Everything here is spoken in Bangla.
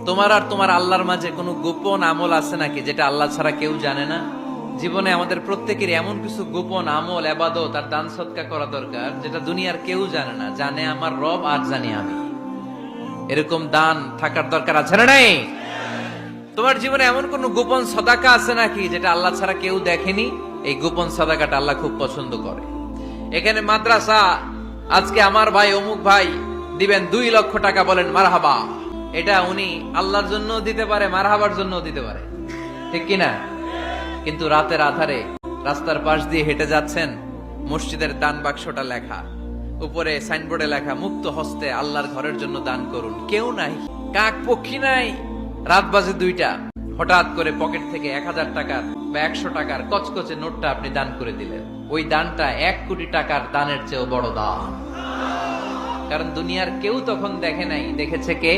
তোমার আর তোমার আল্লাহর মাঝে কোনো গোপন আমল আছে নাকি যেটা আল্লাহ ছাড়া কেউ জানে না? জীবনে আমাদের প্রত্যেকের এমন কিছু গোপন আমল, ইবাদত আর দান সদকা করা দরকার যেটা দুনিয়ার কেউ জানে না, জানে আমার রব আর জানি আমি। এরকম দান থাকার দরকার আছে না নাই? তোমার জীবনে এমন কোন গোপন সদাকা আছে নাকি যেটা আল্লাহ ছাড়া কেউ দেখেনি? এই গোপন সদাকাটা আল্লাহ খুব পছন্দ করে। এখানে মাদ্রাসা, আজকে আমার ভাই অমুক ভাই দিবেন 2 লক্ষ টাকা, বলেন মারহাবা। এটা উনি আল্লাহর জন্য দিতে পারে, মারহাবার জন্য দিতে পারে, ঠিক কিনা? কিন্তু রাতের আধারে রাস্তার পাশ দিয়ে হেঁটে যাচ্ছেন, মসজিদের দান বাক্সটা লেখা, উপরে সাইনবোর্ডে লেখা মুক্ত হস্তে আল্লাহর ঘরের জন্য দান করুন। কেউ নাই, কাক পক্ষী নাই। রাত বাজে 2টা, হঠাৎ করে পকেট থেকে 1000 টাকার বা 100 টাকার কচকচে নোটটা আপনি দান করে দিলেন। ওই দানটা 1 কোটি টাকার দানের চেয়েও বড় দান। কারণ দুনিয়ার কেউ তখন দেখে নাই, দেখেছে কে?